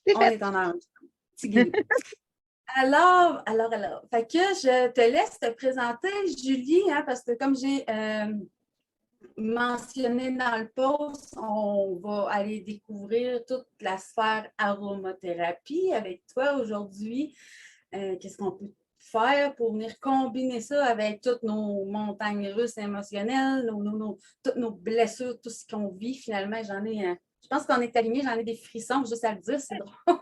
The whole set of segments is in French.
C'est On fait. est en enregistrement. Petit guillemot. Alors. Fait que je te laisse te présenter, Julie, hein, parce que comme j'ai mentionné dans le post, on va aller découvrir toute la sphère aromathérapie avec toi aujourd'hui. Qu'est-ce qu'on peut faire pour venir combiner ça avec toutes nos montagnes russes émotionnelles, toutes nos blessures, tout ce qu'on vit finalement. Je pense qu'on est alignés, j'en ai des frissons juste à le dire, c'est drôle.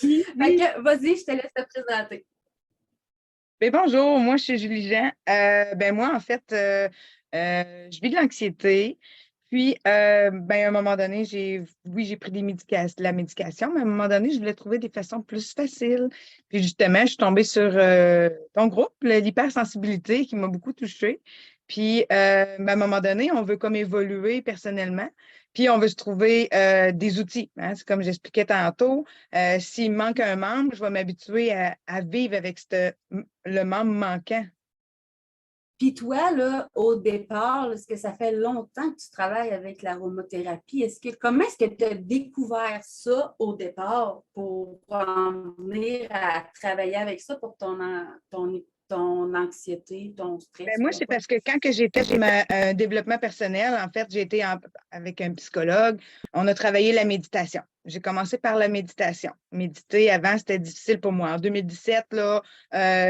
Oui, Fait oui. que vas-y, je te laisse te présenter. Ben, bonjour, moi je suis Julie Jean. Moi, en fait, je vis de l'anxiété. Puis, à un moment donné, j'ai pris de la médication, mais à un moment donné, je voulais trouver des façons plus faciles. Puis justement, je suis tombée sur ton groupe, l'hypersensibilité, qui m'a beaucoup touchée. Puis, à un moment donné, on veut comme évoluer personnellement. Puis, on veut se trouver des outils, hein. C'est comme j'expliquais tantôt. S'il me manque un membre, je vais m'habituer à vivre avec le membre manquant. Puis toi, là, au départ, est-ce que ça fait longtemps que tu travailles avec l'aromathérapie? Comment est-ce que tu as découvert ça au départ pour en venir à travailler avec ça pour ton anxiété, ton stress, Moi, peu c'est importe? parce que quand que j'ai fait un développement personnel, en fait, j'ai été avec un psychologue. On a travaillé la méditation. J'ai commencé par la méditation. Méditer, avant, c'était difficile pour moi. En 2017, là,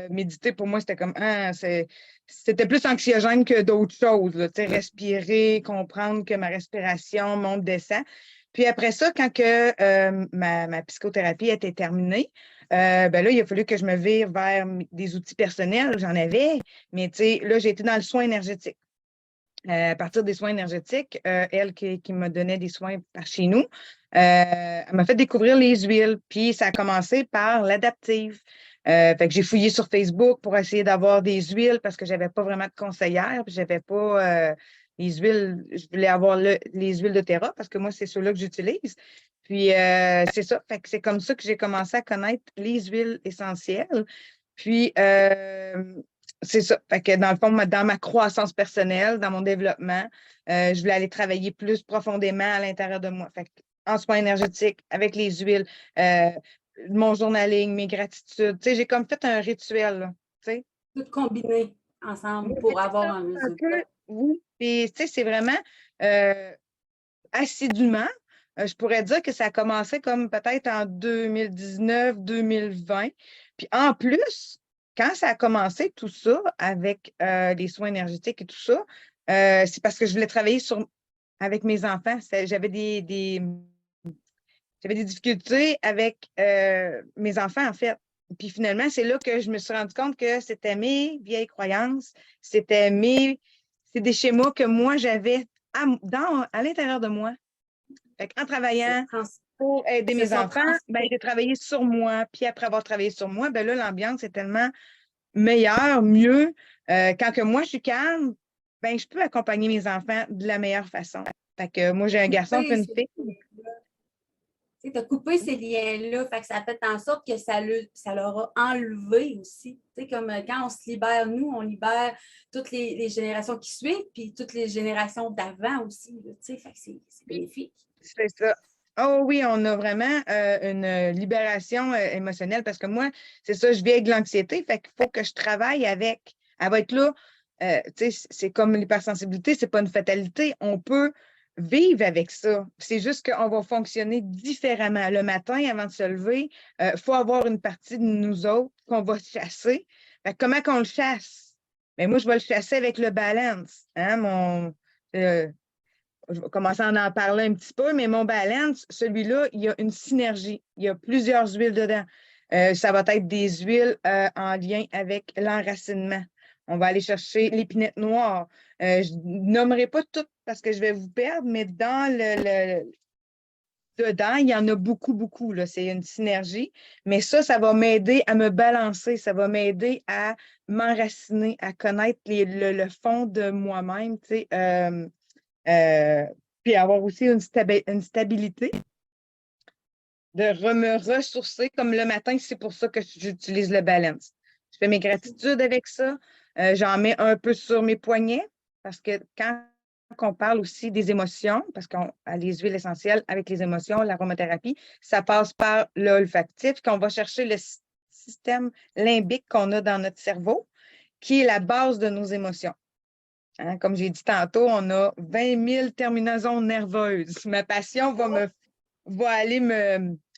méditer, pour moi, c'était comme, c'était plus anxiogène que d'autres choses, là. Tu sais, respirer, comprendre que ma respiration monte, descend. Puis après ça, quand que, ma psychothérapie était terminée, là, il a fallu que je me vire vers des outils personnels. J'en avais, mais tu sais, là, j'ai été dans le soin énergétique. À partir des soins énergétiques, elle qui me donnait des soins par chez nous, elle m'a fait découvrir les huiles. Puis ça a commencé par l'adaptive. Fait que j'ai fouillé sur Facebook pour essayer d'avoir des huiles parce que je n'avais pas vraiment de conseillère. Puis j'avais pas les huiles. Je voulais avoir les huiles de Terra parce que moi, c'est ceux-là que j'utilise. Puis c'est ça. Fait que c'est comme ça que j'ai commencé à connaître les huiles essentielles. Puis c'est ça. Fait que dans le fond, dans ma croissance personnelle, dans mon développement, je voulais aller travailler plus profondément à l'intérieur de moi. Fait que, en soins énergétiques, avec les huiles, euh, mon journaling, mes gratitudes. Tu sais, j'ai comme fait un rituel, là, tu sais. Tout combiné Oui, ensemble c'est pour avoir ça, un un peu, résultat. oui. Puis, tu sais, c'est vraiment euh, assidûment. Je pourrais dire que ça a commencé comme peut-être en 2019-2020. Puis en plus, quand ça a commencé tout ça avec les soins énergétiques et tout ça, c'est parce que je voulais travailler avec mes enfants. J'avais des difficultés avec mes enfants, en fait. Puis finalement, c'est là que je me suis rendu compte que c'était mes vieilles croyances, c'est des schémas que moi j'avais à l'intérieur de moi. Fait qu'en travaillant pour aider Se mes sont enfants, transférés. j'ai travaillé sur moi. Puis après avoir travaillé sur moi, là, l'ambiance est tellement meilleure, mieux. Quand que moi, je suis calme, je peux accompagner mes enfants de la meilleure façon. Fait que moi, j'ai un garçon puis une fille. Tu as coupé ces liens-là, fait que ça a fait en sorte que ça leur a enlevé aussi. Tu sais, comme quand on se libère, nous, on libère toutes les générations qui suivent, puis toutes les générations d'avant aussi. Là, tu sais, fait que c'est bénéfique. C'est ça. Oh oui, on a vraiment une libération émotionnelle parce que moi, c'est ça, je vis avec de l'anxiété, fait qu'il faut que je travaille avec. Elle va être là. Tu sais, c'est comme l'hypersensibilité, c'est pas une fatalité. On peut vivre avec ça. C'est juste qu'on va fonctionner différemment. Le matin, avant de se lever, il faut avoir une partie de nous autres qu'on va chasser. Fait que comment qu'on le chasse? Mais moi, je vais le chasser avec le balance. Hein, euh, je vais commencer à en parler un petit peu, mais mon balance, celui-là, il y a une synergie. Il y a plusieurs huiles dedans. Ça va être des huiles en lien avec l'enracinement. On va aller chercher l'épinette noire. Je ne nommerai pas toutes parce que je vais vous perdre, mais dedans, il y en a beaucoup, beaucoup. Là. C'est une synergie. Mais ça va m'aider à me balancer. Ça va m'aider à m'enraciner, à connaître le fond de moi-même. Tu sais, euh, puis avoir aussi une stabilité, de me ressourcer. Comme le matin, c'est pour ça que j'utilise le balance. Je fais mes gratitudes avec ça. J'en mets un peu sur mes poignets parce que quand on parle aussi des émotions, parce qu'on a les huiles essentielles avec les émotions, l'aromathérapie, ça passe par l'olfactif, qu'on va chercher le système limbique qu'on a dans notre cerveau, qui est la base de nos émotions. Hein, comme j'ai dit tantôt, on a 20 000 terminaisons nerveuses. Ma passion va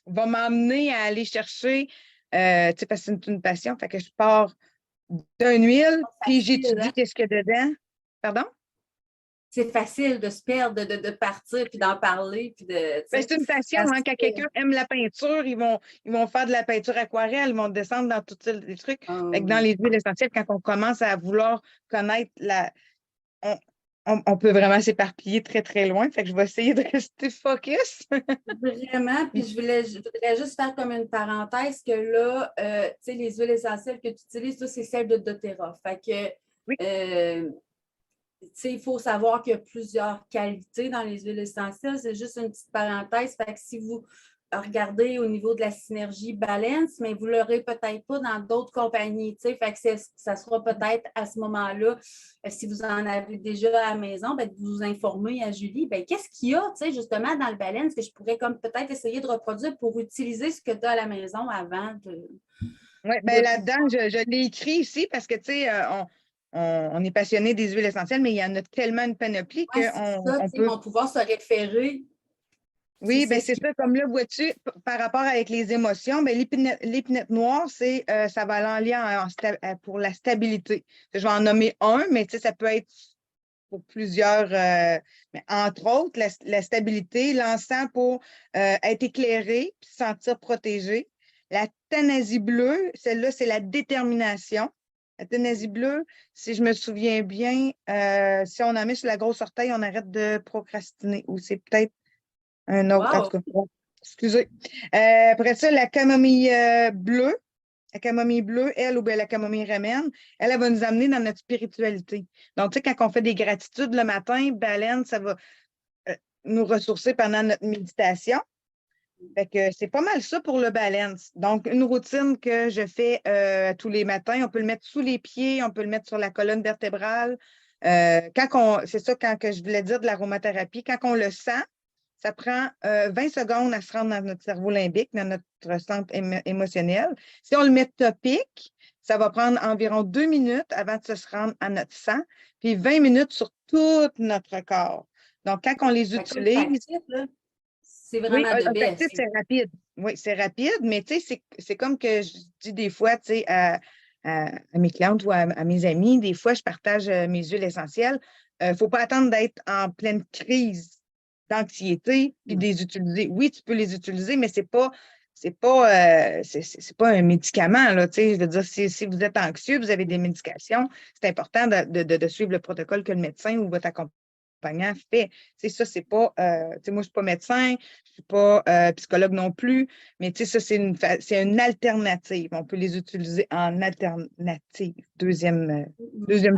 m'emmener à aller chercher, parce que c'est une passion, fait que je pars d'une huile, puis j'étudie qu'est-ce qu'il y a dedans. Pardon? C'est facile de se perdre, de partir, puis d'en parler. Puis c'est une passion. Hein, quand quelqu'un aime la peinture, ils vont faire de la peinture aquarelle, ils vont descendre dans tous les trucs. Fait que dans les huiles essentielles, quand on commence à vouloir connaître on peut vraiment s'éparpiller très, très loin. Fait que je vais essayer de rester focus. Vraiment. Puis je voudrais juste faire comme une parenthèse que là, tu sais, les huiles essentielles que tu utilises, ça, c'est celle de doTERRA. Fait que, oui. Il faut savoir qu'il y a plusieurs qualités dans les huiles essentielles. C'est juste une petite parenthèse. Fait que si vous regardez au niveau de la synergie balance, mais vous ne l'aurez peut-être pas dans d'autres compagnies. Fait que ça sera peut-être à ce moment-là, si vous en avez déjà à la maison, de vous informer à Julie, qu'est-ce qu'il y a justement dans le balance que je pourrais comme peut-être essayer de reproduire pour utiliser ce que tu as à la maison avant de. Oui, là-dedans, je l'ai écrit ici parce que, tu sais, on est passionné des huiles essentielles, mais il y en a tellement une panoplie qu'on peut. Ils vont pouvoir se référer. Oui, c'est ça. Comme là, vois-tu, par rapport avec les émotions, l'épinette noire, ça va aller en lien pour la stabilité. Je vais en nommer un, mais tu sais, ça peut être pour plusieurs. Mais entre autres, la stabilité, l'encens pour être éclairé puis se sentir protégé. La thanasie bleue, celle-là, c'est la détermination. La thanasie bleue, si je me souviens bien, si on en met sur la grosse orteil, on arrête de procrastiner. Ou c'est peut-être un autre. Wow. En tout cas, excusez. Après ça, la camomille bleue. La camomille bleue, elle, ou bien la camomille romaine, elle va nous amener dans notre spiritualité. Donc, tu sais, quand on fait des gratitudes le matin, baleine, ça va nous ressourcer pendant notre méditation. Fait que c'est pas mal ça pour le balance. Donc, une routine que je fais tous les matins, on peut le mettre sous les pieds, on peut le mettre sur la colonne vertébrale. C'est ça quand que je voulais dire de l'aromathérapie. Quand on le sent, ça prend 20 secondes à se rendre dans notre cerveau limbique, dans notre centre émotionnel. Si on le met topique, ça va prendre environ 2 minutes avant de se rendre à notre sang, puis 20 minutes sur tout notre corps. Donc, quand on les utilise. C'est vraiment de best. C'est rapide. Oui, c'est rapide, mais tu sais, c'est comme que je dis des fois, tu sais, à mes clientes ou à mes amis, des fois, je partage mes huiles essentielles. Il ne faut pas attendre d'être en pleine crise d'anxiété puis de les utiliser. Oui, tu peux les utiliser, mais c'est pas un médicament, là, tu sais. Je veux dire, si vous êtes anxieux, vous avez des médications, c'est important de suivre le protocole que le médecin ou votre accompagnant fait. C'est ça, c'est pas. Moi, je ne suis pas médecin, je ne suis pas psychologue non plus, mais ça, c'est une alternative. On peut les utiliser en alternative. Deuxième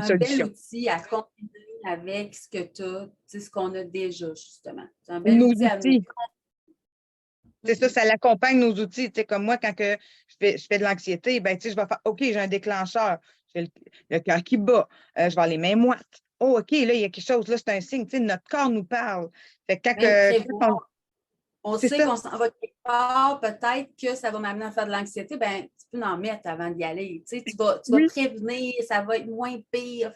solution. Un bel outil à combiner avec ce que tu as, ce qu'on a déjà, justement. C'est un bel outil à nous. C'est ça, ça l'accompagne nos outils. Comme moi, quand que je fais de l'anxiété, je vais faire OK, j'ai un déclencheur, j'ai le cœur qui bat, je vais avoir les mains moites. Oh, OK, là, il y a quelque chose, là, c'est un signe. Notre corps nous parle. Fait que on sait qu'on s'en va quelque part, peut-être que ça va m'amener à faire de l'anxiété, tu peux en mettre avant d'y aller. Tu vas prévenir, ça va être moins pire.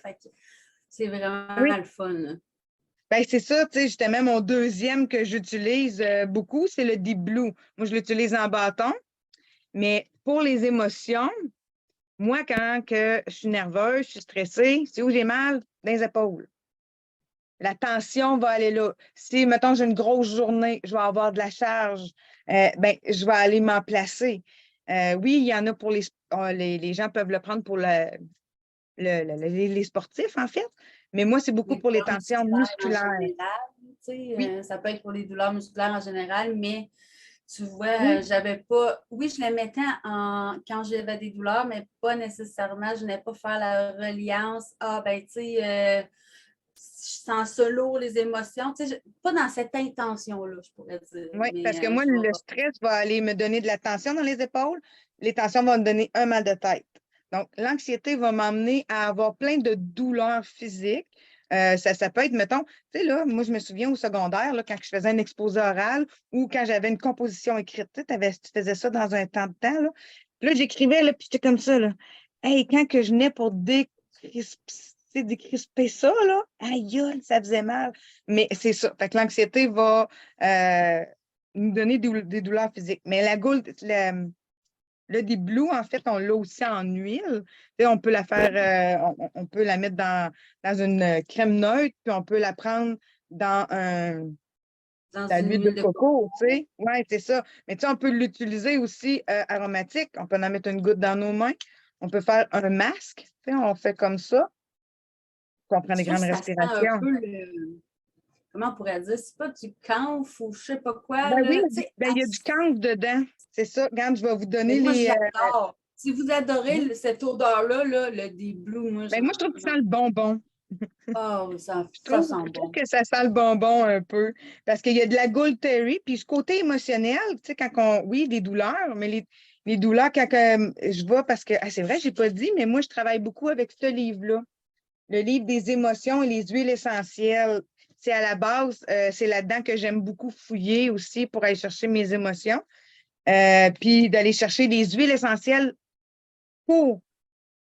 C'est vraiment le fun. C'est ça, justement, mon deuxième que j'utilise beaucoup, c'est le Deep Blue. Moi, je l'utilise en bâton, mais pour les émotions, moi, quand je suis nerveuse, je suis stressée, c'est où j'ai mal? Dans les épaules. La tension va aller là. Si, mettons, j'ai une grosse journée, je vais avoir de la charge, je vais aller m'en placer. Oui, il y en a pour les gens peuvent le prendre pour les sportifs, en fait, mais moi, c'est beaucoup pour les tensions musculaires. Ça peut être pour les douleurs musculaires en général, mais tu vois, j'avais pas. Oui, je les mettais quand j'avais des douleurs, mais pas nécessairement. Je n'ai pas faire la reliance. Je sens ça lourd, les émotions. Pas dans cette intention-là, je pourrais dire. Oui, parce que moi, le stress va aller me donner de la tension dans les épaules. Les tensions vont me donner un mal de tête. Donc, l'anxiété va m'emmener à avoir plein de douleurs physiques. Ça peut être, mettons, tu sais, là, moi, je me souviens au secondaire, là, quand je faisais un exposé oral ou quand j'avais une composition écrite, tu faisais ça dans un temps de temps, là. Puis là, j'écrivais, là, puis j'étais comme ça, là. Hey, quand que je venais pour décrisper ça, là, aïe, aïe, ça faisait mal. Mais c'est ça. Fait que l'anxiété va nous donner des douleurs physiques. Mais le Deep Blue, en fait, on l'a aussi en huile. Tu sais, on peut la faire, on peut la mettre dans une crème neutre, puis on peut la prendre dans Dans de une l'huile de huile de coco, tu coco. sais. Oui, c'est ça. Mais tu sais, on peut l'utiliser aussi aromatique. On peut en mettre une goutte dans nos mains. On peut faire un masque. Tu sais, on fait comme ça. Puis on prend des Ça, grandes ça sent un respirations. peu le. Comment on pourrait dire? C'est pas du camphre ou je sais pas quoi, Ben oui, là. Tu sais, ben, il y a du camphre dedans. C'est ça. Regarde, je vais vous mais donner moi, les. j'adore. Si vous adorez cette odeur-là, là, le Deep Blue, moi, Ben, moi, je trouve que ça sent le bonbon. Ah oui, ça Je sent trouve bon. que ça sent le bonbon un peu. Parce qu'il y a de la Gold Terry, puis ce côté émotionnel, tu sais, quand on. Oui, des douleurs, mais les douleurs, quand je vois, parce que, c'est vrai, je n'ai pas dit, mais moi, je travaille beaucoup avec ce livre-là. Le livre des émotions et les huiles essentielles. C'est à la base, c'est là-dedans que j'aime beaucoup fouiller aussi pour aller chercher mes émotions. Puis d'aller chercher des huiles essentielles pour,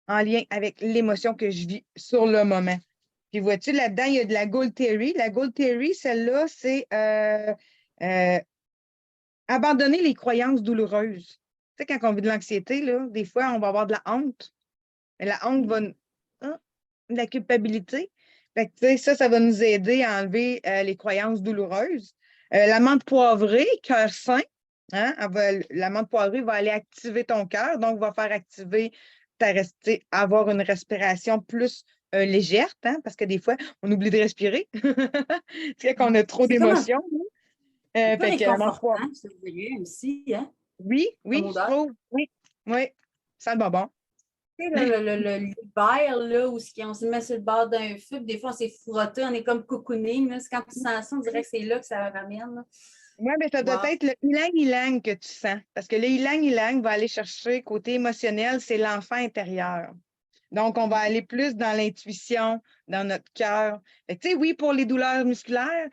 en lien avec l'émotion que je vis sur le moment. Puis vois-tu, là-dedans, il y a de la Gold Terry. La Gold Terry, celle-là, c'est euh, abandonner les croyances douloureuses. Tu sais, quand on vit de l'anxiété, là, des fois, on va avoir de la honte. Mais la honte va, de la culpabilité. Fait que, tu sais, ça va nous aider à enlever les croyances douloureuses. L'amande poivrée, cœur sain, hein, l'amande poivrée va aller activer ton cœur, donc va faire activer avoir une respiration plus légère, hein, parce que des fois, on oublie de respirer. C'est qu'on a trop C'est comme d'émotions. un peu Fait que l'amande réconfortant, poivrée. je te dirais aussi, hein, Oui, comme oui, je odeur. trouve. Oui, oui. Ça le bonbon. Tu sais, l'hiver, là, où on se met sur le bord d'un feu, puis des fois, on s'est frotté, on est comme cocooning. Là. C'est quand tu sens ça, on dirait que c'est là que ça ramène. Là. Oui, mais ça doit Wow. être le ylang-ylang que tu sens. Parce que le ylang-ylang va aller chercher côté émotionnel, c'est l'enfant intérieur. Donc, on va aller plus dans l'intuition, dans notre cœur. Tu sais, oui, pour les douleurs musculaires,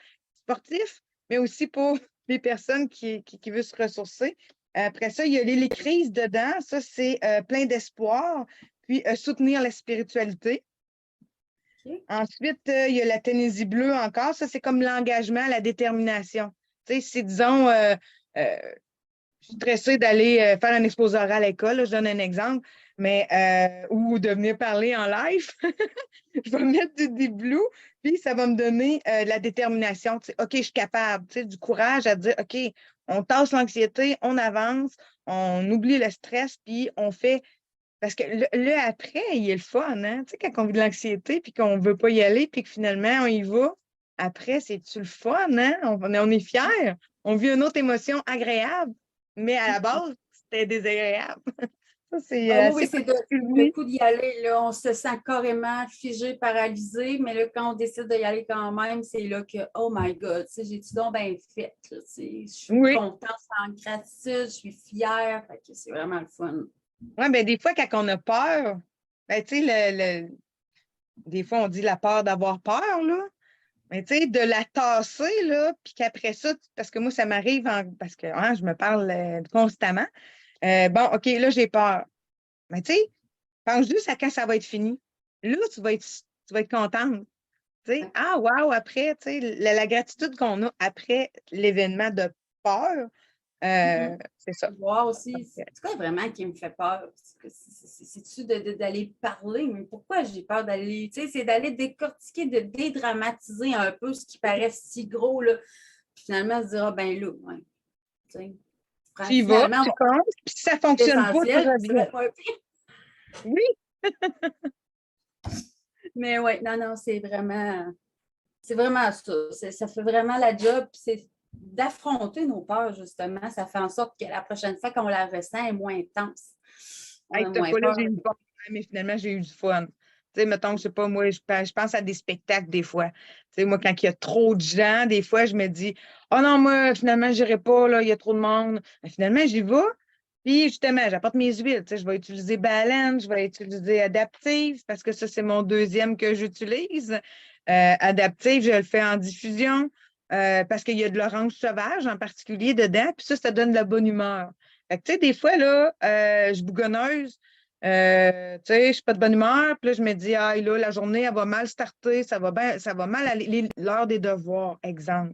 sportifs, mais aussi pour les personnes qui veulent se ressourcer. Après ça, il y a les crises dedans. Ça, c'est plein d'espoir. Puis, soutenir la spiritualité. OK. Ensuite, il y a la Tunisie bleue encore. Ça, c'est comme l'engagement, la détermination. Tu sais, si, disons, euh, je suis stressée d'aller faire un exposé oral à l'école, là, je donne un exemple, mais ou de venir parler en live, je vais mettre du blue, puis ça va me donner de la détermination. Tu sais, OK, je suis capable, tu sais, du courage à dire, OK, on tasse l'anxiété, on avance, on oublie le stress, puis on fait parce que le après, il est le fun, hein? Tu sais, quand on vit de l'anxiété puis qu'on ne veut pas y aller, puis que finalement, on y va, après, c'est-tu le fun, hein? On est fiers. On vit une autre émotion agréable, mais à la base, c'était désagréable. Ça, c'est Ah oui, assez oui, c'est le particulier. coup d'y aller. Là, on se sent carrément figé, paralysé, mais là, quand on décide d'y aller quand même, c'est là que, oh my God, j'ai-tu donc bien fait? Là, je suis Oui. contente, en gratitude, je suis fière. Fait que c'est vraiment le fun. Ouais, ben, des fois, quand on a peur, ben, tu sais, des fois, on dit la peur d'avoir peur, là. Mais tu sais, de la tasser, là, puis qu'après ça, parce que moi, ça m'arrive parce que hein, je me parle constamment. Bon, OK, là, j'ai peur. Mais tu sais, pense juste à quand ça va être fini. Là, tu vas être contente. Tu sais, ah, wow, après, tu sais, la gratitude qu'on a après l'événement de peur, c'est ça. Voir aussi, c'est quoi vraiment qui me fait peur? C'est-tu d'aller parler? Mais pourquoi j'ai peur d'aller? Tu sais, c'est d'aller décortiquer, de dédramatiser un peu ce qui paraît si gros, là. Puis finalement, se dire, ah ben là, ouais. Tu sais, Tu y vas, finalement, tu on va penses, puis si ça ne faire fonctionne pas, tu l'essentiel, puis ça va reviens. être moins pire. Oui, Mais oui, non, non, c'est vraiment ça. Ça fait vraiment la job, puis c'est d'affronter nos peurs, justement. Ça fait en sorte que la prochaine fois qu'on la ressent, elle est moins intense. On hey, a cette moins fois-là, peur. j'ai eu peur, mais finalement, j'ai eu du fun. Tu sais, mettons, je sais pas, moi, je pense à des spectacles des fois. Tu sais, moi, quand il y a trop de gens, des fois, je me dis, oh non, moi, finalement, je n'irai pas, là, il y a trop de monde. Mais finalement, j'y vais. Puis, justement, j'apporte mes huiles. Tu sais, je vais utiliser Balance, je vais utiliser Adaptive, parce que ça, c'est mon deuxième que j'utilise. Adaptif, je le fais en diffusion parce qu'il y a de l'orange sauvage en particulier dedans, puis ça donne de la bonne humeur. Fait que, tu sais, des fois, là, je suis bougonneuse, tu sais, je suis pas de bonne humeur, puis là, je me dis, ah, là, la journée, elle va mal starter, ça va mal aller. L'heure des devoirs, exemple.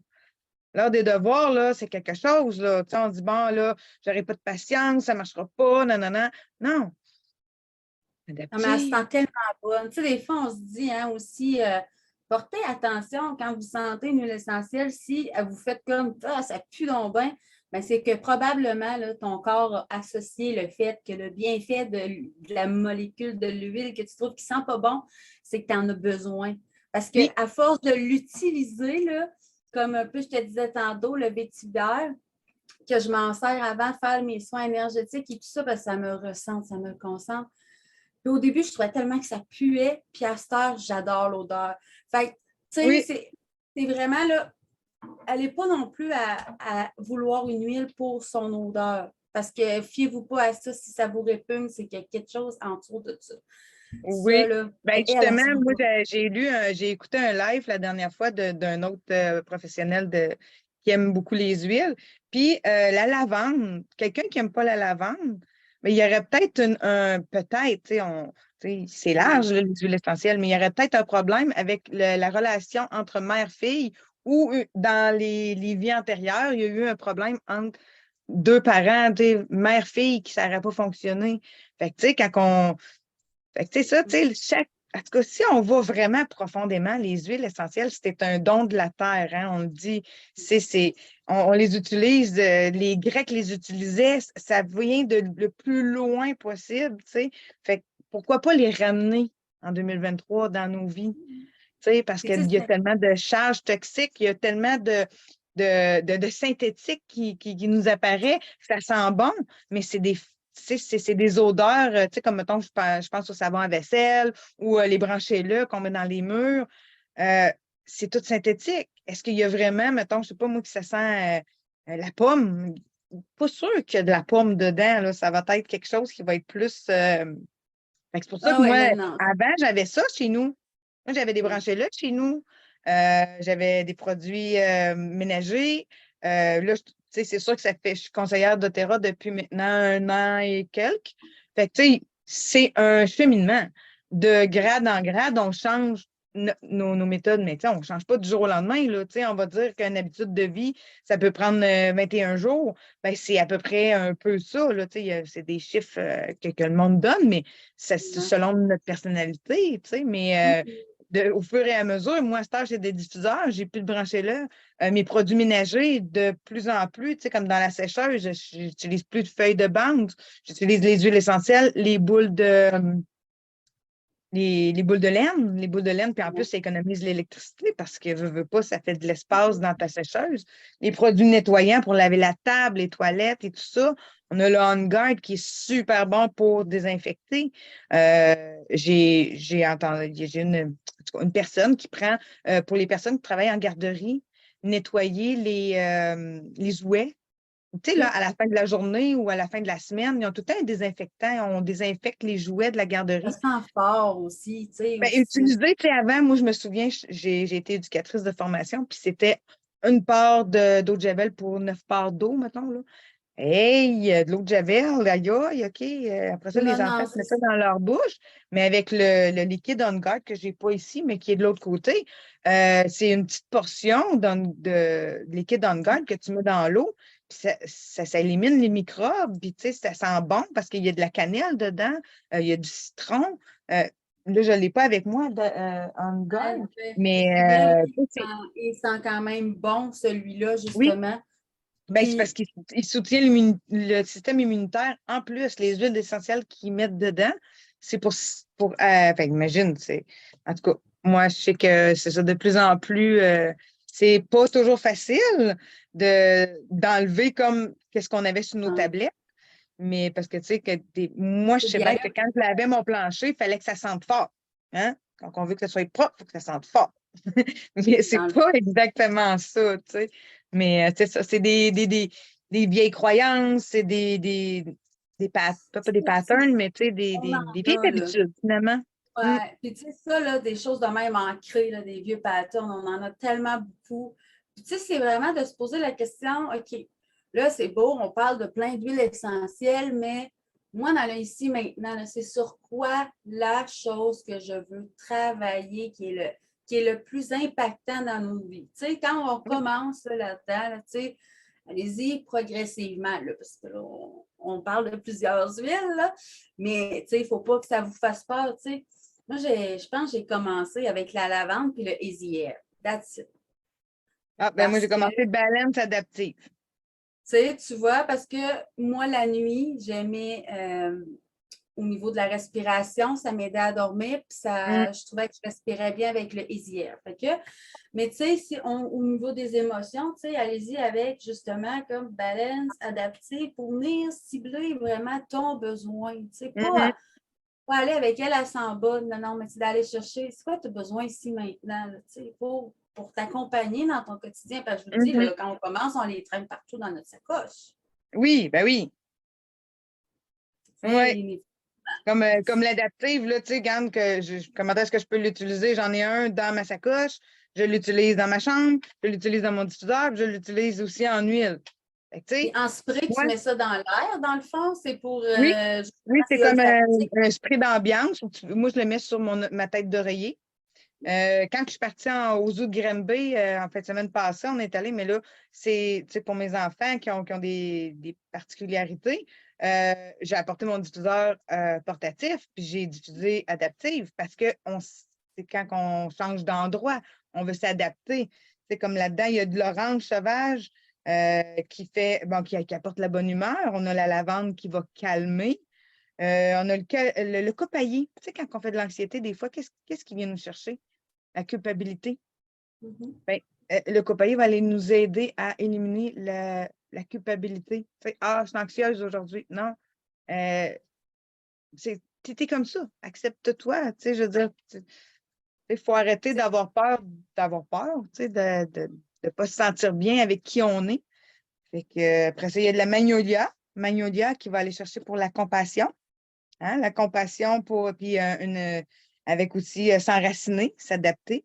L'heure des devoirs, là, c'est quelque chose, là. Tu sais, on dit, bon, là, j'aurai pas de patience, ça marchera pas, non, non, non. Non. Non, mais elle se Adaptif. sent tellement bonne. Tu sais, des fois, on se dit hein, aussi, portez attention quand vous sentez une huile essentielle, si vous faites comme ah, ça pue donc bien, ben, c'est que probablement là, ton corps a associé le fait que le bienfait de la molécule de l'huile que tu trouves qui ne sent pas bon, c'est que tu en as besoin. Parce Oui. qu'à force de l'utiliser, là, comme un peu je te disais tantôt, le vétiver, que je m'en sers avant de faire mes soins énergétiques et tout ça, parce que ça me ressent, ça me concentre. Puis au début, je trouvais tellement que ça puait, puis à cette heure, j'adore l'odeur. Fait que, tu Oui. sais, c'est vraiment là, elle n'est pas non plus à vouloir une huile pour son odeur. Parce que fiez-vous pas à ça, si ça vous répugne, c'est qu'il y a quelque chose en dessous de ça. Ça, Oui. là, Ben elle justement, sent moi, pas. j'ai écouté un live la dernière fois d'un autre professionnel qui aime beaucoup les huiles. Puis la lavande, quelqu'un qui n'aime pas la lavande, mais il y aurait peut-être peut-être, tu sais, c'est Ouais. large, là, les huiles essentielles, mais il y aurait peut-être un problème avec la relation entre mère-fille ou dans les vies antérieures, il y a eu un problème entre deux parents, tu sais, mère-fille qui ne saurait pas fonctionner. Fait que, tu sais, quand on fait que, tu sais, ça, tu sais, en tout cas, si on va vraiment profondément, les huiles essentielles, c'était un don de la terre, hein, on le dit. On les utilise, les Grecs les utilisaient, ça vient de le plus loin possible, tu sais. Fait que pourquoi pas les ramener en 2023 dans nos vies, tu sais, parce Puis, tu sais, qu'il y a tellement de charges toxiques, il y a tellement de synthétiques qui nous apparaît, ça sent bon, mais c'est des c'est des odeurs, tu sais, comme mettons, je pense au savon à vaisselle ou les branchez-le qu'on met dans les murs. Euh, c'est tout synthétique. Est-ce qu'il y a vraiment, mettons, je sais pas moi, que ça sent la pomme? Pas sûr qu'il y a de la pomme dedans, là. Ça va être quelque chose qui va être plus. Fait que c'est pour ça ah que ouais, moi, non, non. avant, j'avais ça chez nous. Moi, j'avais des Ouais. branchez-là chez nous. J'avais des produits ménagers. Là, tu sais, c'est sûr que ça fait, je suis conseillère doTERRA depuis maintenant 1 an et quelques. Fait que, tu sais, c'est un cheminement. De grade en grade, on change nos méthodes, mais tu sais, on ne change pas du jour au lendemain. Là, tu sais, on va dire qu'une habitude de vie, ça peut prendre 21 jours. Ben, c'est à peu près un peu ça. Là, tu sais, c'est des chiffres que le monde donne, mais c'est selon notre personnalité. Tu sais, mais au fur et à mesure, moi, à cette heure, j'ai des diffuseurs, j'ai plus de brancher là. Mes produits ménagers, de plus en plus, tu sais, comme dans la sécheuse, j'utilise plus de feuilles de bande, j'utilise les huiles essentielles, les boules de laine, puis en plus, ça économise l'électricité parce que veux pas, ça fait de l'espace dans ta sécheuse. Les produits nettoyants pour laver la table, les toilettes et tout ça. On a le On Guard qui est super bon pour désinfecter. J'ai entendu, j'ai une personne qui prend, pour les personnes qui travaillent en garderie, nettoyer les jouets. Tu sais, là, OK. à la fin de la journée ou à la fin de la semaine, ils ont tout le temps un désinfectant. On désinfecte les jouets de la Ça garderie. sent fort aussi, tu sais, Ben, aussi. utiliser, tu sais, avant, moi, je me souviens, j'ai été éducatrice de formation, puis c'était une part d'eau de Javel pour 9 parts d'eau, mettons, là. Hey, de l'eau de Javel, aïe, aïe, OK. Après ça, Non, les enfants non, se mettent ça dans leur bouche, mais avec le liquide On Guard que je n'ai pas ici, mais qui est de l'autre côté, c'est une petite portion de liquide On Guard que tu mets dans l'eau, puis ça élimine les microbes, puis tu sais, ça sent bon parce qu'il y a de la cannelle dedans, il y a du citron. Euh, Là, je ne l'ai pas avec moi, On Guard, mais Celui-là, il sent quand même bon, celui-là, oui. justement. Ben, c'est parce Puis, qu'il soutient le système immunitaire. En plus, les huiles essentielles qu'ils mettent dedans, c'est fait, imagine, en tout cas, moi, je sais que c'est ça de plus en plus, c'est pas toujours facile d'enlever comme qu'est-ce qu'on avait sur nos tablettes, mais parce que, tu sais, moi, je c'est sais bien. bien que quand je lavais mon plancher, il fallait que ça sente fort. Hein? Quand on veut que ça soit propre, il faut que ça sente fort. Mais c'est Dans le pas exactement ça, tu sais. Mais c'est ça, c'est des vieilles croyances, c'est pas des patterns, mais tu sais, on des vieilles en a, là. habitudes, finalement. Mm. Ouais. Puis tu sais, ça, là, des choses de même ancrées, là, des vieux patterns, on en a tellement beaucoup. Puis tu sais, c'est vraiment de se poser la question, OK, là, c'est beau, on parle de plein d'huiles essentielles, mais moi, dans le ici maintenant, là, c'est sur quoi la chose que je veux travailler qui est le plus impactant dans nos vies. Tu sais, quand on Oui, commence là, là-dedans, là, tu sais, allez-y progressivement, là, parce que là, on parle de plusieurs huiles, là, mais tu sais, il ne faut pas que ça vous fasse peur, tu sais. Moi, je pense que j'ai commencé avec la lavande puis le Easy Air. That's it. ah, ben moi, Parce j'ai que, commencé balance adaptive. tu vois, parce que moi, la nuit, j'aimais au niveau de la respiration, ça m'aidait à dormir, puis Mm. ça, je trouvais que je respirais bien avec le Easy Air. Fait que, mais tu sais, si au niveau des émotions, tu sais, allez-y avec justement comme balance adaptive pour venir cibler vraiment ton besoin. Tu sais, Mhm. pas aller avec elle, elle s'en bonne. Non, non, mais c'est d'aller chercher, c'est quoi tu as besoin ici maintenant, là, tu sais, pour t'accompagner dans ton quotidien. Parce que je vous dis, Mhm. là, quand on commence, on les traîne partout dans notre sacoche. Oui, ben oui. Tu sais, Ouais. Comme l'adaptive, là, tu sais, regarde comment est-ce que je peux l'utiliser? J'en ai un dans ma sacoche, je l'utilise dans ma chambre, je l'utilise dans mon diffuseur, puis je l'utilise aussi en huile. Fait que, tu puis sais, en spray, tu moi, mets ça dans l'air, dans le fond, c'est pour oui, oui, justement, c'est c'est comme olfactif. un spray d'ambiance. Moi, je le mets sur ma tête d'oreiller. Quand je suis partie au zoo de Granby, en fait, semaine passée, on est allé, mais là, c'est tu sais, pour mes enfants qui ont des particularités. J'ai apporté mon diffuseur portatif, puis j'ai diffusé adaptif parce que c'est quand on change d'endroit, on veut s'adapter. C'est comme là-dedans, il y a de l'orange sauvage qui fait, bon, qui apporte la bonne humeur. On a la lavande qui va calmer. On a le copaillé. Tu sais, quand on fait de l'anxiété, des fois, qu'est-ce qui vient nous chercher? La culpabilité. Mhm. Ben, le copaillé va aller nous aider à éliminer la culpabilité. Tu sais, ah, je suis anxieuse aujourd'hui. Non. T'es comme ça. Accepte-toi. Tu sais, je veux dire, il faut arrêter C'est d'avoir peur, tu sais, de ne pas se sentir bien avec qui on est. Fait que, après ça, il y a de la magnolia. Magnolia qui va aller chercher pour la compassion. Hein, la compassion pour, puis avec aussi s'enraciner, s'adapter.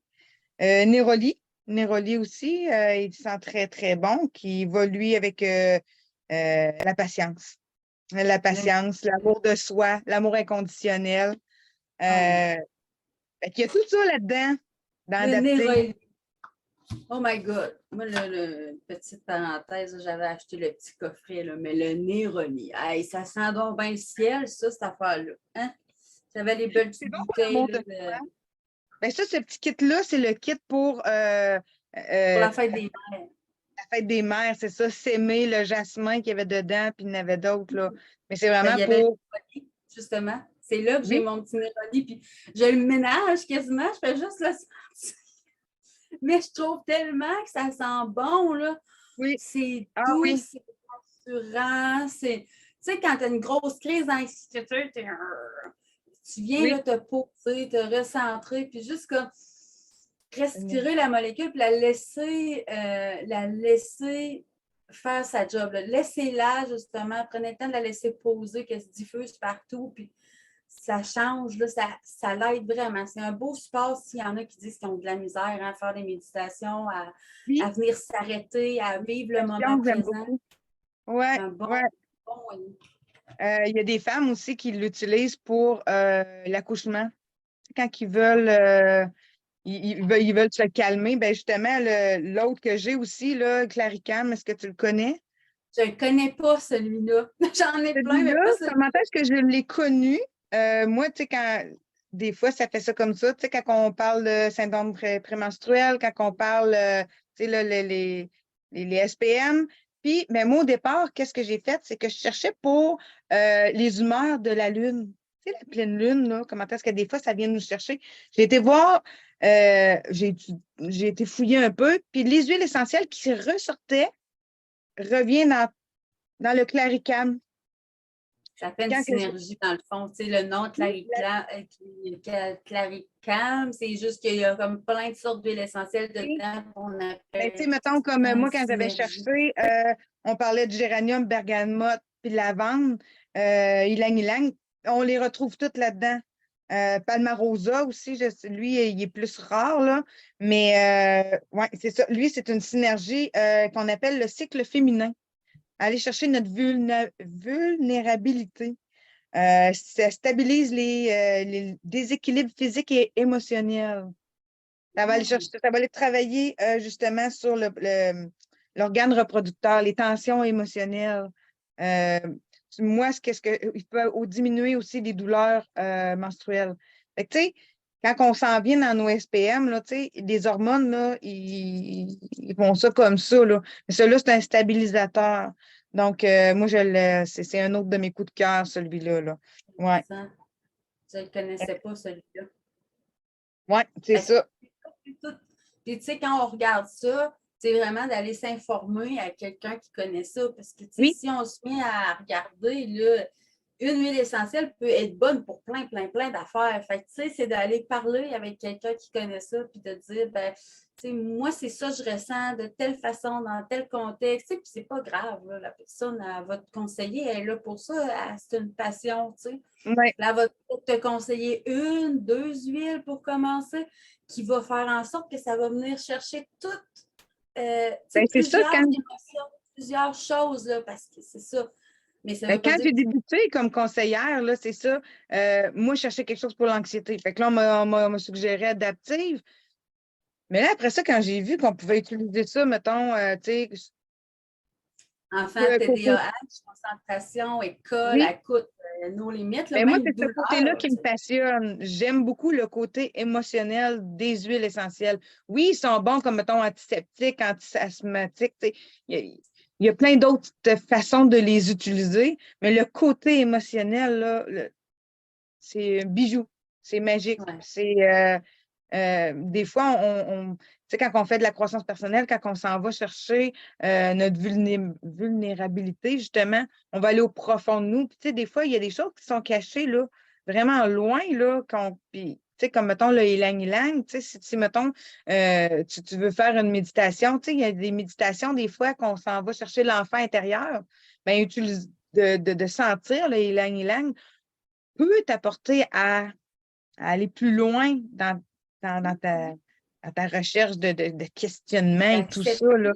Néroli. Néroli aussi, il sent très, très bon, qui va, lui, avec la patience. La le, patience, l'amour de soi, l'amour inconditionnel. oh, Fait qu'il y a tout ça là-dedans, dans le adapter. Néroli. Oh my God. Moi, petite parenthèse, j'avais acheté le petit coffret, là, mais le Néroli. Hey, ça sent donc bien le ciel, ça, cette affaire-là. Hein? J'avais les belles C'est petites bon pour bouteilles l'amour là, de soi. Ben ça, ce petit kit-là, c'est le kit pour pour la la fête des mères. fête des mères, c'est ça, s'aimer, le jasmin qu'il y avait dedans, puis il y en avait d'autres, là. Mais c'est Ben, vraiment il y avait le pour. Néroli, justement. C'est là que j'ai Oui, mon petit Néroli, puis je le ménage quasiment, je fais juste le sentir. Mais je trouve tellement que ça sent bon, là. oui. C'est Ah doux, oui. c'est rassurant, c'est... Tu sais, quand tu as une grosse crise d'anxiété, tu viens Oui. là, te poser, te recentrer, puis juste comme respirer la molécule, puis la laisser faire sa job. Là. Laissez-la, justement, prenez le temps de la laisser poser, qu'elle se diffuse partout, puis ça change, là, ça l'aide vraiment. C'est un beau support s'il y en a qui disent qu'ils ont de la misère à faire des méditations, Oui, à venir s'arrêter, à vivre le moment méditation, j'aime présent. beaucoup. Ouais, C'est un bon, ouais. bon moyen. Il y a des femmes aussi qui l'utilisent pour l'accouchement. Quand ils veulent, ils veulent se calmer, ben justement, l'autre que j'ai aussi, là, Claricam, est-ce que tu le connais? Je ne connais pas celui-là. J'en ai plein, mais Celui-là, pas celui-là. comment est-ce que je l'ai connu? Moi, tu sais, des fois, ça fait ça comme ça, tu sais, quand on parle de syndrome prémenstruel, quand on parle, tu sais, là, les SPM. Puis, mais moi, au départ, qu'est-ce que j'ai fait? C'est que je cherchais pour les humeurs de la lune. Tu sais, la pleine lune, là, comment est-ce que des fois, ça vient nous chercher? J'ai été voir, j'ai été fouiller un peu, puis les huiles essentielles qui ressortaient reviennent dans le claricam. Ça fait une Quand que synergie dans le fond. Tu sais, le nom Claricam, c'est juste qu'il y a comme plein de sortes d'huiles essentielles dedans qu'on ben, tu sais, appelle mettons, comme une moi, quand j'avais synergie. cherché, on parlait de géranium, bergamote, puis lavande, ylang-ylang, on les retrouve toutes là-dedans. Palmarosa aussi, lui, il est plus rare, là. Mais ouais, c'est ça. Lui, c'est une synergie qu'on appelle le cycle féminin. Aller chercher notre vulnérabilité. Ça stabilise les déséquilibres physiques et émotionnels. Ça va aller chercher, ça va aller travailler justement sur l'organe reproducteur, les tensions émotionnelles. Euh, moi, il peut diminuer aussi les douleurs menstruelles. Fait que, tu sais, quand on s'en vient dans nos SPM, là, tu sais, les hormones, là, ils font ça comme ça, là. Mais celui-là, c'est un stabilisateur. Donc, moi, c'est un autre de mes coups de cœur, celui-là, là. Ouais. Je ne le connaissais pas, celui-là. Ouais, c'est ça. Puis, tu sais, quand on regarde ça, c'est vraiment d'aller s'informer à quelqu'un qui connaît ça. Parce que, tu sais, Oui. si on se met à regarder, là, une huile essentielle peut être bonne pour plein d'affaires. Fait que, tu sais, c'est d'aller parler avec quelqu'un qui connaît ça, puis de dire, ben, tu sais, moi, c'est ça que je ressens de telle façon, dans tel contexte. Puis c'est pas grave, là, la personne, elle va te conseiller, elle est là pour ça, c'est une passion, tu sais. Ouais. Là, elle va te conseiller 1, 2 huiles pour commencer, qui va faire en sorte que ça va venir chercher toutes plusieurs émotions, plusieurs choses, là, parce que c'est ça. Mais ça veut pas Quand dire j'ai débuté comme conseillère, là, c'est ça, moi, je cherchais quelque chose pour l'anxiété. Fait que là, on m'a suggéré Adaptive. Mais là, après ça, quand j'ai vu qu'on pouvait utiliser ça, mettons, tu sais, enfant, côté. TDAH, concentration, école, Oui, écoute, nos limites, là, ben moi, même c'est ce côté-là douleur. qui me passionne. J'aime beaucoup le côté émotionnel des huiles essentielles. Oui, ils sont bons comme, mettons, antiseptiques, anti-asthmatiques. Il y a plein d'autres façons de les utiliser, mais le côté émotionnel, là, c'est un bijou. C'est magique. Ouais. Des fois, tu sais, quand on fait de la croissance personnelle, quand on s'en va chercher notre vulnérabilité, justement, on va aller au profond de nous. Puis, tu sais, des fois, il y a des choses qui sont cachées, là, vraiment loin, là, puis, tu sais, comme, mettons, le ylang-ylang, tu sais, si mettons, tu veux faire une méditation, tu sais, il y a des méditations, des fois, qu'on s'en va chercher l'enfant intérieur, bien, utilise de sentir le ylang-ylang peut t'apporter à aller plus loin dans ta recherche de questionnement et tout ça, là.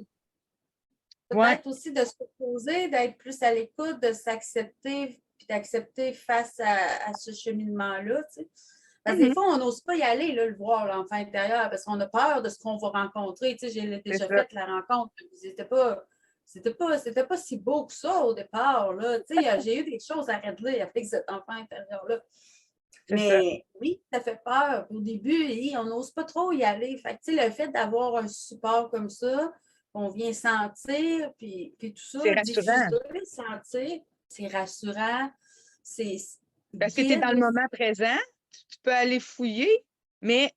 Ouais, Peut-être aussi de se poser, d'être plus à l'écoute, de s'accepter, puis d'accepter face à ce cheminement-là. Tu sais. Parce que des mhm, fois, on n'ose pas y aller, là, le voir, l'enfant intérieur, parce qu'on a peur de ce qu'on va rencontrer. Tu sais, j'ai c'est déjà ça. fait la rencontre. C'était pas si beau que ça au départ. Là. Tu sais, j'ai eu des choses à régler avec cet enfant intérieur-là. C'est ça. Mais oui, ça fait peur. Au début, on n'ose pas trop y aller. Fait que, le fait d'avoir un support comme ça, qu'on vient sentir, puis tout C'est ça, rassurant diffuser, sentir, c'est rassurant, c'est parce que tu es dans guide le aussi. moment présent, tu peux aller fouiller, mais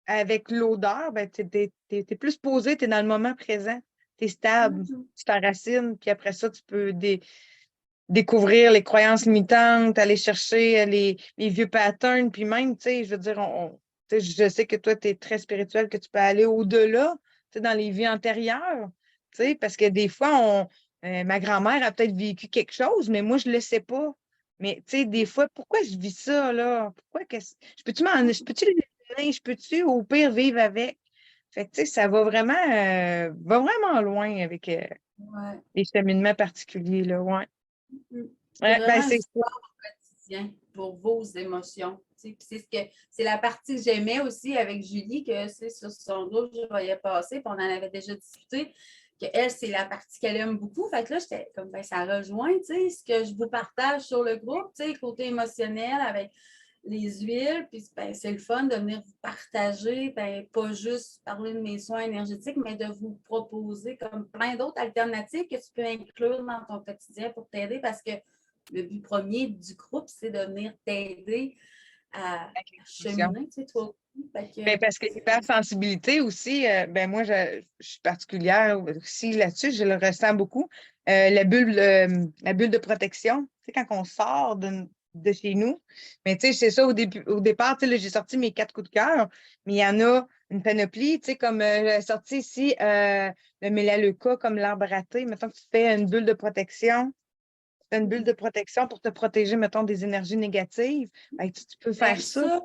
avec l'odeur, ben, tu es plus posé, tu es dans le moment présent, tu es stable, tu t'enracines, puis après ça, tu peux découvrir les croyances limitantes, aller chercher les vieux patterns, puis même, tu sais, je veux dire, tu sais, je sais que toi, tu es très spirituel, que tu peux aller au-delà, tu sais, dans les vies antérieures, tu sais, parce que des fois, ma grand-mère a peut-être vécu quelque chose, mais moi, je ne le sais pas. Mais, tu sais, des fois, pourquoi je vis ça, là? Je peux-tu l'éliminer? Je peux-tu, au pire, vivre avec? Fait que, tu sais, ça va vraiment loin avec Ouais. les cheminements particuliers, là, ouais. C'est Ouais, ben, vraiment un c'est ça. support au quotidien pour vos émotions. C'est la partie que j'aimais aussi avec Julie, que c'est sur son groupe, je voyais passer, puis on en avait déjà discuté, que elle, c'est la partie qu'elle aime beaucoup. Fait que là, j'étais comme, ben, ça rejoint, ce que je vous partage sur le groupe, côté émotionnel avec les huiles, puis ben, c'est le fun de venir vous partager, ben, pas juste parler de mes soins énergétiques, mais de vous proposer comme plein d'autres alternatives que tu peux inclure dans ton quotidien pour t'aider, parce que le but premier du groupe, c'est de venir t'aider à cheminer, toi aussi. Ben, parce que l'hypersensibilité aussi, ben moi, je suis particulière aussi là-dessus, je le ressens beaucoup. La bulle de protection, tu sais, quand on sort de chez nous, mais tu sais, c'est ça, au départ, tu sais, là, j'ai sorti mes 4 coups de cœur, mais il y en a une panoplie, tu sais, comme j'ai sorti ici le mélaleuca, comme l'arbre raté. Mettons que tu fais une bulle de protection, fais une bulle de protection pour te protéger, mettons, des énergies négatives. Ben, tu peux faire ça.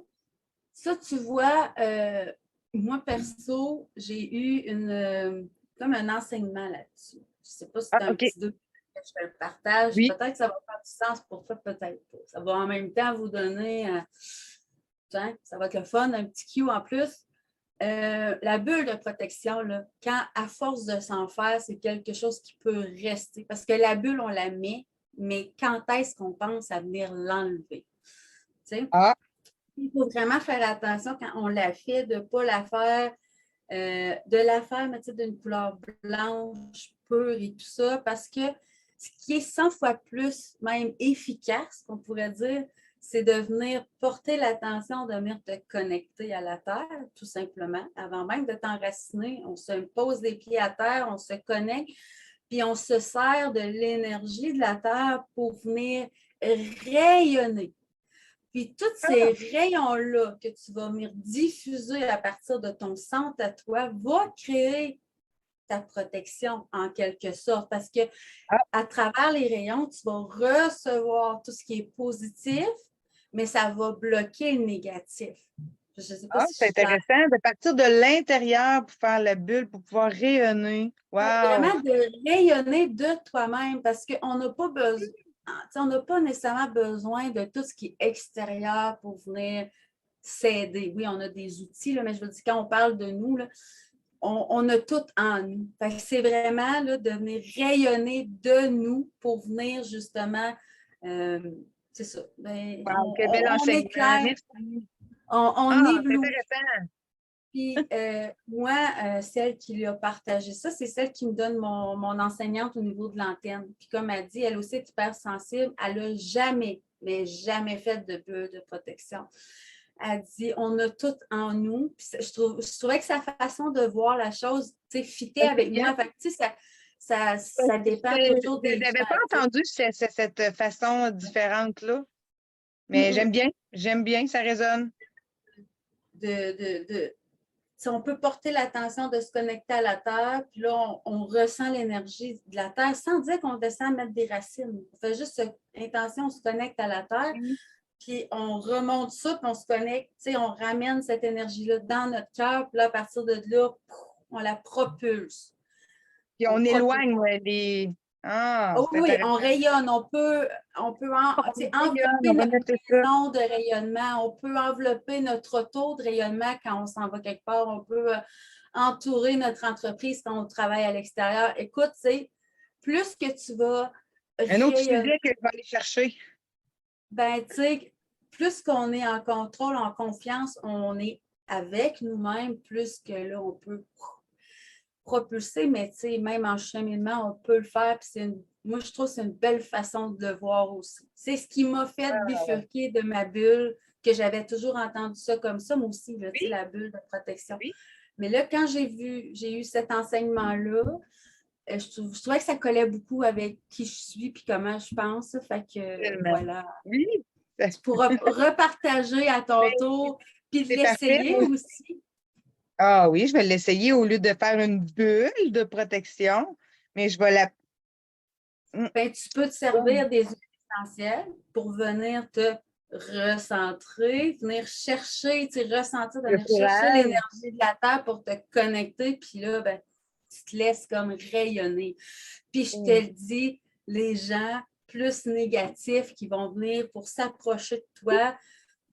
Ça, tu vois, moi, perso, j'ai eu comme un enseignement là-dessus. Je ne sais pas si c'est un OK. petit doute que je fais le partage. Oui. Peut-être que ça va faire du sens pour toi, peut-être pas. Ça va en même temps vous donner, ça va être le fun, un petit cue en plus. La bulle de protection, là, quand à force de s'en faire, c'est quelque chose qui peut rester. Parce que la bulle, on la met, mais quand est-ce qu'on pense à venir l'enlever? Ah, Il faut vraiment faire attention quand on la fait, de ne pas la faire, mais d'une couleur blanche, pure et tout ça, parce que ce qui est 100 fois plus même efficace, qu'on pourrait dire, c'est de venir porter l'attention, de venir te connecter à la terre, tout simplement. Avant même de t'enraciner, on se pose les pieds à terre, on se connecte, puis on se sert de l'énergie de la terre pour venir rayonner. Puis tous ces rayons-là que tu vas venir diffuser à partir de ton centre à toi va créer ta protection en quelque sorte. Parce que à travers les rayons, tu vas recevoir tout ce qui est positif, mais ça va bloquer le négatif. Je ne sais pas si je c'est suis claire. intéressant de partir de l'intérieur pour faire la bulle, pour pouvoir rayonner. Wow! Vraiment de rayonner de toi-même parce qu'on n'a pas besoin. On n'a pas nécessairement besoin de tout ce qui est extérieur pour venir s'aider. Oui, on a des outils, là, mais je veux dire, quand on parle de nous, là, on a tout en nous. C'est vraiment là, de venir rayonner de nous pour venir justement, c'est ça. Ben, Wow, quel bel on enseignement. éclaire, Merci. on C'est éblouit. intéressant. Puis moi, celle qui lui a partagé ça, c'est celle qui me donne mon enseignante au niveau de l'antenne. Puis comme elle dit, elle aussi est hyper sensible. Elle n'a jamais, mais jamais fait de bulle de protection. Elle dit, on a tout en nous. Puis je trouvais que sa façon de voir la chose, tu sais, fitait avec moi. Fait que, tu sais, ça dépend toujours des Je n'avais pas gens. entendu cette façon différente-là, mais j'aime bien, ça résonne. On peut porter l'attention de se connecter à la terre, puis là, on ressent l'énergie de la terre sans dire qu'on descend à mettre des racines. On fait juste intention, on se connecte à la terre, puis on remonte ça, puis on se connecte, on ramène cette énergie-là dans notre cœur, puis là, à partir de là, on la propulse. Puis on éloigne les. Ah, Oh, c'est oui, intéressant. on rayonne, on peut envelopper notre maison de rayonnement, on peut envelopper notre auto de rayonnement quand on s'en va quelque part, on peut entourer notre entreprise quand on travaille à l'extérieur. Écoute, plus que tu vas Un autre rayonner, sujet que je vais aller chercher. ben, plus qu'on est en contrôle, en confiance, on est avec nous-mêmes, plus que là, on peut propulser, mais même en cheminement, on peut le faire. Puis moi, je trouve que c'est une belle façon de le voir aussi. C'est ce qui m'a fait bifurquer de ma bulle, que j'avais toujours entendu ça comme ça, moi aussi, là, la bulle de protection. Oui. Mais là, quand j'ai eu cet enseignement-là, je trouvais que ça collait beaucoup avec qui je suis puis comment je pense. Fait que voilà. Oui. Tu pourras repartager à ton tour puis l'essayer aussi. Ah oui, je vais l'essayer au lieu de faire une bulle de protection, mais je vais la. Ben, tu peux te servir des huiles essentielles pour venir te recentrer, venir chercher, ressentir, venir chercher l'énergie de la terre pour te connecter, puis là, ben, tu te laisses comme rayonner. Puis je te le dis, les gens plus négatifs qui vont venir pour s'approcher de toi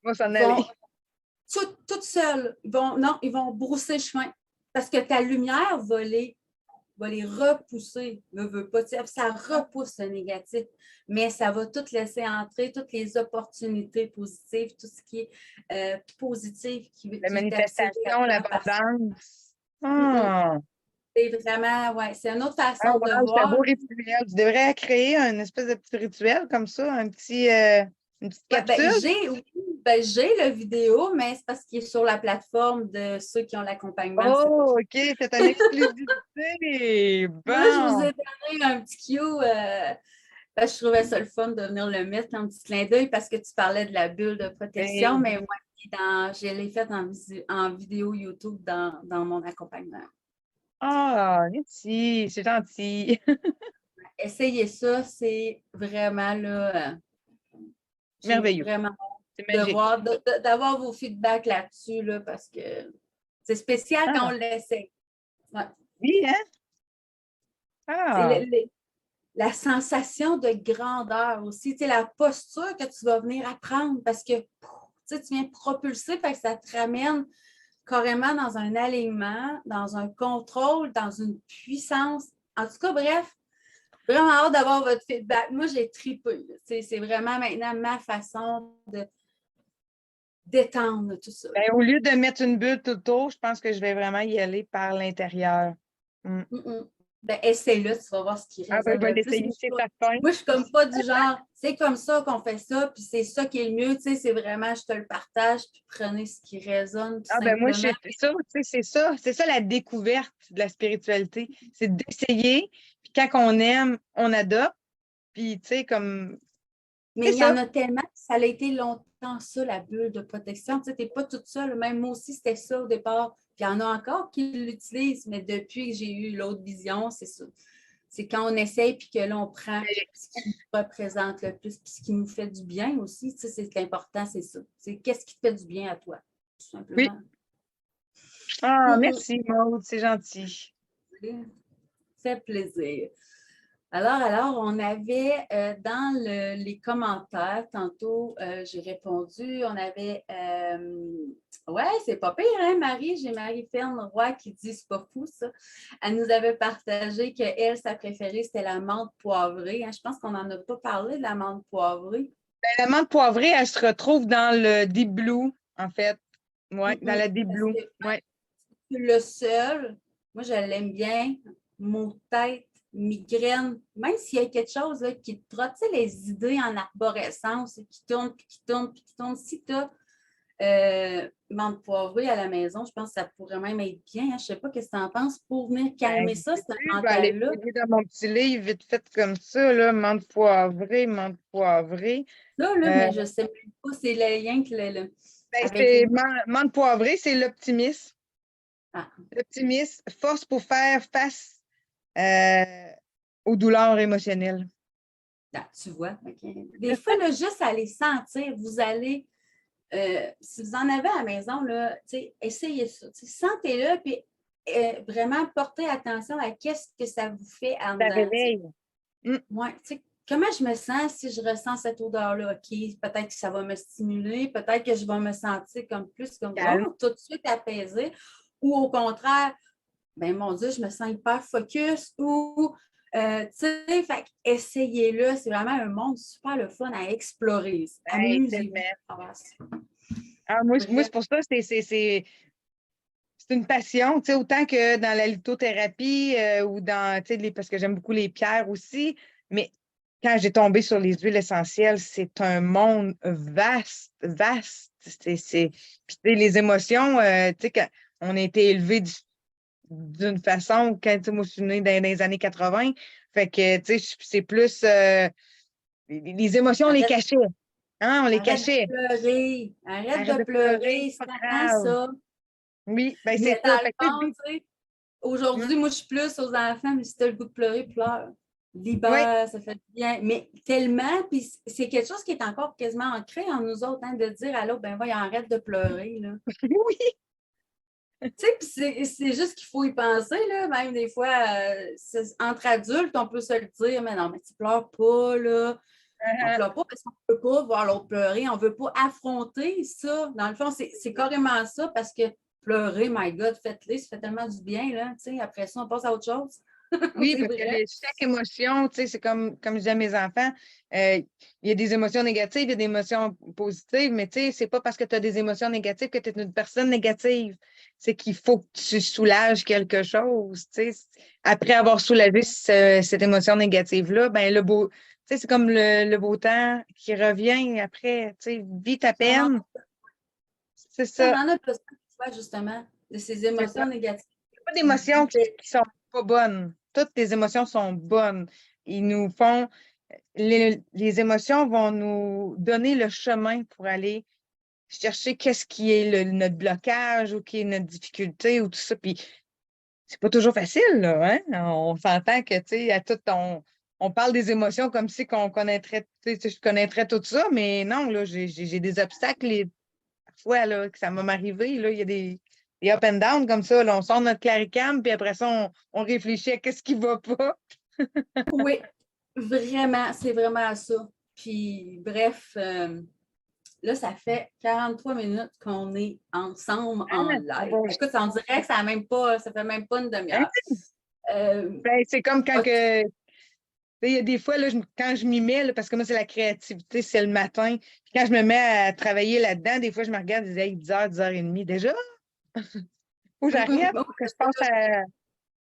vont tout seuls, ils vont brousser le chemin parce que ta lumière va les repousser, veut pas, ça repousse le négatif, mais ça va tout laisser entrer, toutes les opportunités positives, tout ce qui est positif La manifestation, l'abondance. C'est vraiment, ouais, c'est une autre façon de C'est un beau voir. rituel. Tu devrais créer une espèce de petit rituel comme ça, une petite capsule. J'ai le vidéo, mais c'est parce qu'il est sur la plateforme de ceux qui ont l'accompagnement. Oh, OK, c'est une exclusivité. Bon. Moi, je vous ai donné un petit cue. Je trouvais ça le fun de venir le mettre en petit clin d'œil parce que tu parlais de la bulle de protection, mais moi, je l'ai faite en vidéo YouTube dans mon accompagnement. Ah, merci, c'est gentil. essayez ça, c'est vraiment là. J'ai Merveilleux. vraiment C'est hâte magique. d'avoir vos feedbacks là-dessus, là, parce que c'est spécial quand Ah, on l'essaie. Ouais. oui, hein? C'est Ah, la sensation de grandeur aussi, tu sais, la posture que tu vas venir apprendre parce que tu viens propulser, fait que ça te ramène carrément dans un alignement, dans un contrôle, dans une puissance. En tout cas, bref, vraiment hâte d'avoir votre feedback. Moi, j'ai tripé. C'est vraiment maintenant ma façon de détendre tout ça. ben, au lieu de mettre une bulle tout autour, je pense que je vais vraiment y aller par l'intérieur. Mm. Ben, essaye-le, tu vas voir ce qui Ah, ben, je résonne vais le plus. l'essayer, c'est certain. Moi, je suis comme pas du genre, c'est comme ça qu'on fait ça, puis c'est ça qui est le mieux, tu sais, c'est vraiment, je te le partage, puis prenez ce qui résonne, tout Ah, ben, moi, simplement. c'est ça la découverte de la spiritualité. C'est d'essayer, puis quand on aime, on adopte, puis, tu sais, comme, Mais c'est il y ça. en a tellement, ça a été longtemps ça, la bulle de protection. Tu sais, t'es pas toute seule. Même moi aussi, c'était ça au départ. Puis il y en a encore qui l'utilisent, mais depuis que j'ai eu l'autre vision, c'est ça. C'est quand on essaye puis que là, on prend ce qui nous représente le plus, puis ce qui nous fait du bien aussi. Tu sais, c'est l'important, c'est ça. C'est qu'est-ce qui te fait du bien à toi, tout Oui. simplement. Ah, merci, Maud, c'est gentil. Ça fait plaisir. Alors, on avait dans les commentaires, tantôt, j'ai répondu, on avait, ouais, c'est pas pire, hein, Marie? J'ai Marie-Ferne Roy qui dit, c'est pas fou, ça. Elle nous avait partagé qu'elle, sa préférée, c'était la menthe poivrée. Hein. Je pense qu'on n'en a pas parlé de la menthe poivrée. Ben, la menthe poivrée, elle se retrouve dans le Deep Blue, en fait. Oui, dans la Deep Parce Blue. que Ouais. le seul, moi, je l'aime bien, maux de tête, migraine, même s'il y a quelque chose là, qui te trotte, tu sais, les idées en arborescence, qui tournent, puis qui tournent, puis qui tournent. Si tu as menthe poivrée à la maison, je pense que ça pourrait même être bien. Hein. Je ne sais pas ce que tu en penses pour venir Ben, calmer ça, ce je vais aller mental-là. fouiller dans mon petit livre, vite fait comme ça, là, menthe poivrée, menthe poivrée. Là, Euh, mais je ne sais même pas, c'est le lien que ben, avec les. menthe poivrée, c'est l'optimisme. Ah, L'optimisme, force pour faire face euh, aux douleurs émotionnelles. ah, tu vois. Okay. Des fois, là, juste à les sentir, vous allez. Si vous en avez à la maison, là, essayez ça. Sentez-le, puis vraiment portez attention à qu'est-ce que ça vous fait en Ça dedans. réveille. Mm. Ouais, comment je me sens si je ressens cette odeur-là? OK, peut-être que ça va me stimuler, peut-être que je vais me sentir comme plus comme Calme. tout de suite apaisée, ou au contraire, ben mon Dieu, je me sens hyper focus, ou essayez-le, c'est vraiment un monde super le fun à explorer. Hey, Amusez-vous. tellement. Ah, ouais, c'est Ah, moi bref. c'est pour ça, c'est une passion, tu sais, autant que dans la lithothérapie ou dans, tu sais, parce que j'aime beaucoup les pierres aussi, mais quand j'ai tombé sur les huiles essentielles, c'est un monde vaste, vaste. Puis, tu sais, les émotions, tu sais, quand on a été élevé d'une façon, quand, tu sais, moi, je suis née dans les années 80, fait que, tu sais, c'est plus, les émotions, on les Arrête, cachait, hein, on les arrête de cachait. pleurer. Arrête Arrête de de pleurer, pleurer. c'est C'est pas tellement grave. ça. Oui, ben c'est Mais ça. dans le Fait que, fond, tu sais, hum, aujourd'hui, moi, je suis plus aux enfants, mais si tu as le goût de pleurer, pleure. oui, Libère, ça fait du bien. Mais tellement, puis c'est quelque chose qui est encore quasiment ancré en nous autres, hein, de dire à l'autre, ben voyons, arrête de pleurer, là. oui, Tu sais, puis c'est juste qu'il faut y penser, là. Même des fois, entre adultes, on peut se le dire, mais non, mais tu pleures pas, là. On pleure pas parce qu'on ne peut pas voir l'autre pleurer. On ne veut pas affronter ça. Dans le fond, c'est carrément ça parce que pleurer, my God, faites-le, ça fait tellement du bien, là. Tu sais, après ça, on passe à autre chose. oui, C'est parce que vrai. chaque émotion, tu sais, c'est comme je dis à mes enfants, il y a des émotions négatives, il y a des émotions positives, mais tu sais, c'est pas parce que tu as des émotions négatives que tu es une personne négative. C'est qu'il faut que tu soulages quelque chose, tu sais. Après avoir soulagé cette émotion négative-là, ben le beau, tu sais, c'est comme le beau temps qui revient après, tu sais, vis ta On en, peine, c'est on ça. en a besoin, tu vois, justement, de ces C'est ça. émotions négatives. Pas d'émotions qui sont pas bonnes. Toutes les émotions sont bonnes. Ils nous font, les émotions vont nous donner le chemin pour aller chercher qu'est-ce qui est notre blocage ou qui est notre difficulté ou tout ça. Puis c'est pas toujours facile, là, hein? On s'entend que, tu sais, à tout ton. on parle des émotions comme si qu'on connaîtrait, tu sais, je connaîtrais tout ça, mais non, là, j'ai des obstacles et parfois, là, que ça m'a arrivé, là, il y a des up and down comme ça, là, on sort notre claricam, puis après ça, on réfléchit à qu'est-ce qui va pas. Oui, vraiment, c'est vraiment ça. Puis, bref, là, ça fait 43 minutes qu'on est ensemble en Hein? live. Écoute, on dirait que ça fait même pas une Hein? demi-heure. Euh, Ben, c'est comme quand ok. que, tu sais, il y a des fois, là, quand je m'y mets, là, parce que moi, c'est la créativité, c'est le matin. Puis quand je me mets à travailler là-dedans, des fois, je me regarde et je dis, hey, 10h, 10h30, déjà, faut que j'arrête, Bon, faut que je pense à.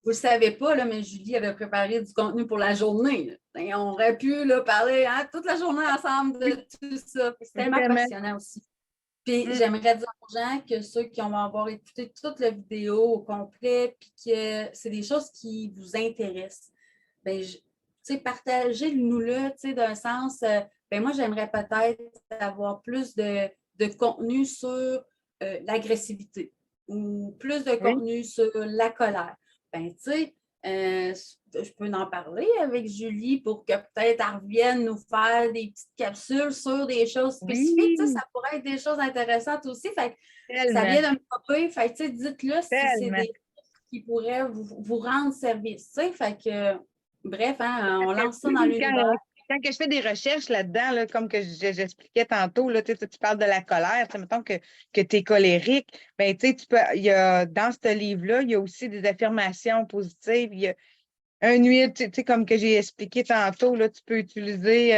vous ne le savez pas, là, mais Julie avait préparé du contenu pour la journée. Et on aurait pu là, parler toute la journée ensemble de Oui, tout ça. C'est tellement vraiment. passionnant aussi. Puis Mm. j'aimerais dire aux gens que ceux qui vont avoir écouté toute la vidéo au complet, puis que c'est des choses qui vous intéressent, ben, partagez-nous-le, d'un sens, ben moi, j'aimerais peut-être avoir plus de contenu sur l'agressivité ou plus de Oui, contenu sur la colère. Ben, tu sais, je peux en parler avec Julie pour que peut-être elle revienne nous faire des petites capsules sur des choses spécifiques. Tu sais, oui, ça pourrait être des choses intéressantes aussi. Fait que ça tellement, vient de me popper. Fait que, tu sais, dites-le si c'est tellement. des choses qui pourraient vous rendre service. Tu sais, fait que, bref, hein, on lance ça dans l'univers. Quand que je fais des recherches là-dedans, là, comme que j'expliquais tantôt, là, tu sais, tu parles de la colère, tu sais, mettons que tu es colérique, ben, tu sais, il y a, dans ce livre-là, il y a aussi des affirmations positives. Il y a un huile, tu sais, comme que j'ai expliqué tantôt, là, tu peux utiliser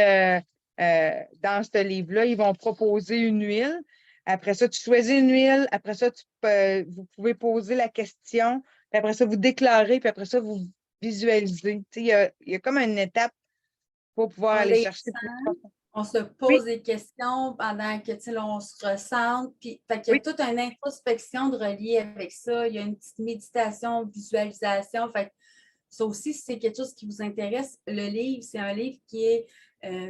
dans ce livre-là, ils vont proposer une huile. Après ça, tu choisis une huile. Après ça, vous pouvez poser la question. Puis après ça, vous déclarez. Puis après ça, vous visualisez. Tu sais, il y a comme une étape pour pouvoir On aller les chercher plus sent, profond. on se Oui, pose des questions pendant que là, on se ressent. Puis, fait qu'il y a oui, toute une introspection de relier avec ça. Il y a une petite méditation, visualisation. Fait que ça aussi, si c'est quelque chose qui vous intéresse, le livre, c'est un livre qui est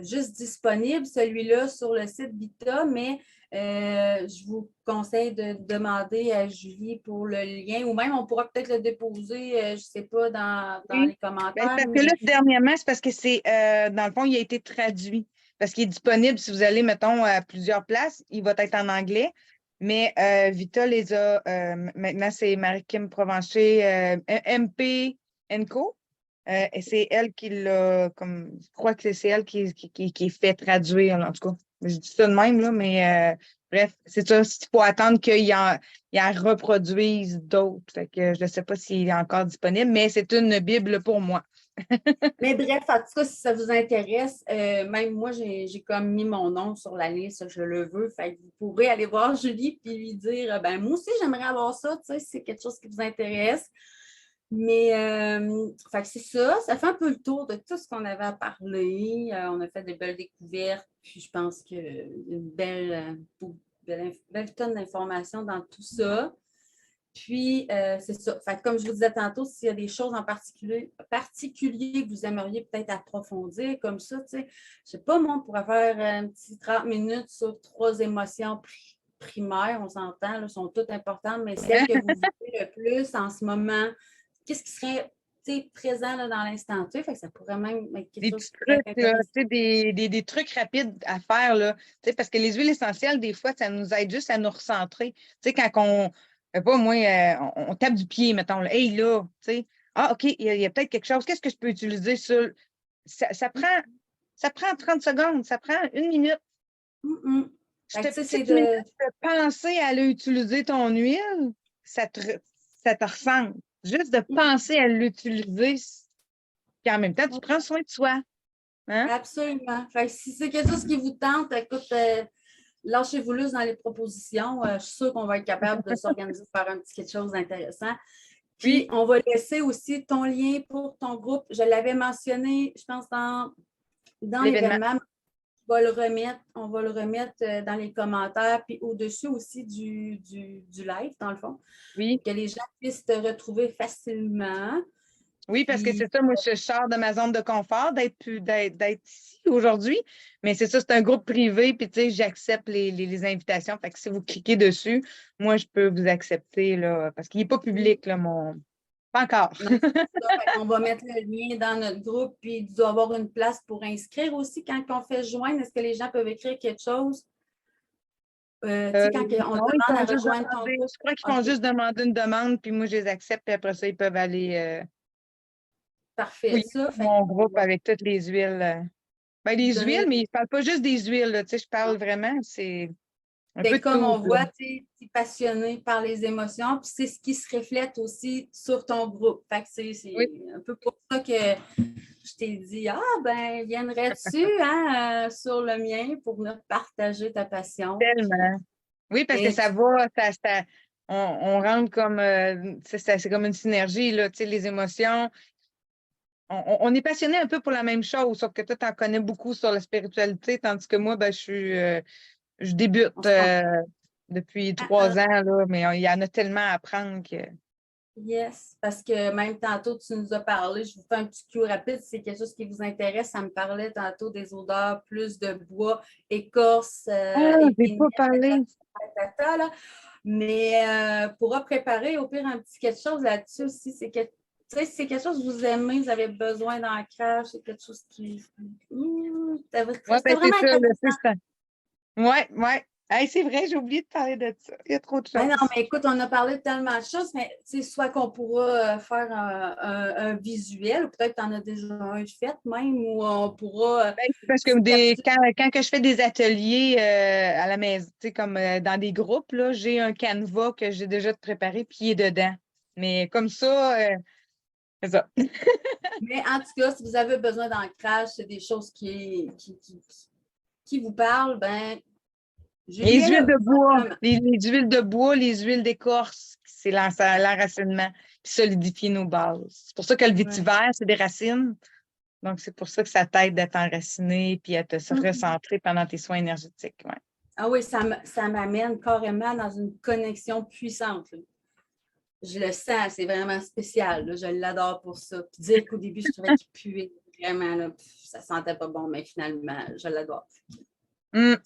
juste disponible, celui-là, sur le site Vita, mais je vous conseille de demander à Julie pour le lien, ou même on pourra peut-être le déposer, je ne sais pas, dans oui. les Ben, commentaires, parce que là, mais dernièrement, c'est parce que c'est, dans le fond, il a été traduit. Parce qu'il est disponible si vous allez, mettons, à plusieurs places. Il va être en anglais. Mais Vita les a, maintenant, c'est Marie-Kim Provencher, MP Co. Et c'est elle qui l'a, comme, je crois que c'est elle qui fait traduire, là, en tout cas. Je dis ça de même, là, mais bref, c'est ça. Il faut attendre qu'il en reproduise d'autres. Fait que je ne sais pas s'il est encore disponible, mais c'est une Bible pour moi. Mais bref, en tout cas, si ça vous intéresse, même moi, j'ai comme mis mon nom sur la liste, je le veux. Fait que vous pourrez aller voir Julie puis lui dire ben moi aussi, j'aimerais avoir ça, tu sais, si c'est quelque chose qui vous intéresse. Mais fait que c'est ça, ça fait un peu le tour de tout ce qu'on avait à parler. On a fait des belles découvertes, puis je pense qu'il y a une belle tonne d'informations dans tout ça. Puis, c'est ça. Fait que comme je vous disais tantôt, s'il y a des choses en particulier que vous aimeriez peut-être approfondir comme ça, tu sais, je sais pas, moi, on pourrait faire un petit 30 minutes sur 3 émotions primaires, on s'entend, là, sont toutes importantes, mais celles que vous vivez le plus en ce moment, qu'est-ce qui serait présent là, dans l'instant T? Fait que ça pourrait même être quelque Des chose petits qui pourrait trucs, être là, intéressant. tu sais, des trucs rapides à faire, là. Tu sais, parce que les huiles essentielles, des fois, ça nous aide juste à nous recentrer. Tu sais, quand pas moi, on tape du pied, mettons, là, hey, là, tu sais, ah, OK, il y a peut-être quelque chose. Qu'est-ce que je peux utiliser sur. Ça prend 30 secondes, ça prend une minute. Mm-mm. Fait que, tu sais, c'est Petite minute de. de penser à aller utiliser ton huile, ça te ressemble. Juste de penser à l'utiliser, puis en même temps, tu prends soin de soi. Hein? Absolument. Fait que si c'est quelque chose qui vous tente, écoute, lâchez-vous loose dans les propositions. Je suis sûre qu'on va être capable de s'organiser pour faire un petit quelque chose d'intéressant. Puis, Oui, on va laisser aussi ton lien pour ton groupe. Je l'avais mentionné, je pense, dans l'événement. l'événement. On va le remettre dans les commentaires, puis au-dessus aussi du live, dans le fond, Oui. pour que les gens puissent te retrouver facilement. Oui, parce que Puis, c'est ça, moi, je sors de ma zone de confort d'être ici aujourd'hui. Mais c'est ça, c'est un groupe privé, puis tu sais, j'accepte les invitations. Fait que si vous cliquez dessus, moi, je peux vous accepter, là, parce qu'il n'est pas public, là, mon. Pas encore. Non, c'est ça. On va mettre le lien dans notre groupe, puis il doit y avoir une place pour inscrire aussi quand on fait joindre. Est-ce que les gens peuvent écrire quelque chose? Tu sais, quand on Non, ils demande font à juste rejoindre ton demander. groupe. Je crois qu'ils font OK, juste demander une demande, puis moi, je les accepte, puis après ça, ils peuvent aller parfait. oui, Ça, fait mon qu'on groupe va avec toutes les huiles. Ben, les donner huiles, mais ils ne parlent pas juste des huiles, là, tu sais, je parle vraiment, c'est un peu ben, de comme tout, on là. voit, tu es passionné par les émotions, puis c'est ce qui se reflète aussi sur ton groupe. Fait que Oui, c'est un peu pour ça que je t'ai dit, ah ben, viendrais-tu hein, sur le mien pour venir partager ta passion? Puis, tellement. Oui, parce que ben, ça va, on rentre comme, c'est comme une synergie, là, tu sais, les émotions. On est passionné un peu pour la même chose, sauf que toi, tu en connais beaucoup sur la spiritualité, tandis que moi, ben, je débute on se comprend. depuis 3 ans, là, mais il y en a tellement à apprendre que. Yes, parce que même tantôt, tu nous as parlé, je vous fais un petit cue rapide, si c'est quelque chose qui vous intéresse. Ça me parlait tantôt des odeurs, plus de bois, écorce, Ah, j'ai épineux, pas parlé. là. Mais pourra préparer au pire un petit quelque chose là-dessus aussi. C'est que, tu sais, si c'est quelque chose que vous aimez, vous avez besoin d'ancrage, c'est quelque chose qui. Oui, C'est ben, c'est vraiment ça, le intéressant. plus. Oui, oui. Hey, c'est vrai, j'ai oublié de parler de ça. Il y a trop de Ben non, choses. mais écoute, on a parlé de tellement de choses, mais soit qu'on pourra faire un visuel, ou peut-être que tu en as déjà un fait même, ou on pourra Ben, c'est parce que sketcher. quand que je fais des ateliers à la maison, tu sais, comme dans des groupes, là, j'ai un canevas que j'ai déjà préparé, puis il est dedans. Mais comme ça, c'est ça. Mais en tout cas, si vous avez besoin d'ancrage, c'est des choses qui vous parlent, ben Les Julie est huiles là, de bois, simplement. les huiles de bois, les huiles d'écorce, c'est l'enracinement, puis solidifier nos bases. C'est pour ça que le Ouais. vétiver, c'est des racines. Donc, c'est pour ça que ça t'aide à t'enraciner puis à te Mhm. recentrer pendant tes soins énergétiques. Ouais. Ah oui, ça m'amène carrément dans une connexion puissante, là. Je le sens, c'est vraiment spécial, là. Je l'adore pour ça. Puis dire qu'au début, je trouvais qu'il puait vraiment, là, ça sentait pas bon, mais finalement, je l'adore. Hum.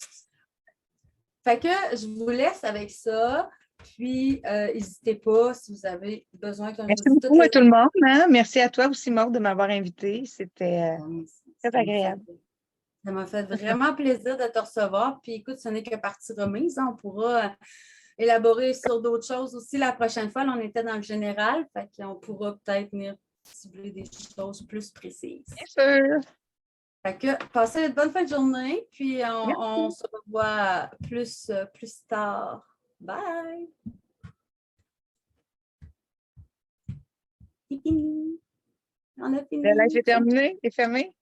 Fait que je vous laisse avec ça. Puis, n'hésitez pas si vous avez besoin, comme je vous Merci dis, toutes beaucoup à les tout le monde, hein. Merci à toi aussi, Maud, de m'avoir invité. C'était informations. très agréable. Ça m'a fait vraiment plaisir de te recevoir. Puis écoute, ce n'est que partie remise, hein. On pourra élaborer sur d'autres choses aussi la prochaine fois. Là, on était dans le général, fait qu'on pourra peut-être venir cibler des choses plus précises. Bien sûr. Fait que passez une bonne fin de journée, puis on Merci. se revoit plus tard. Bye! C'est fini. On a Le live fini. est terminé, c'est fermé.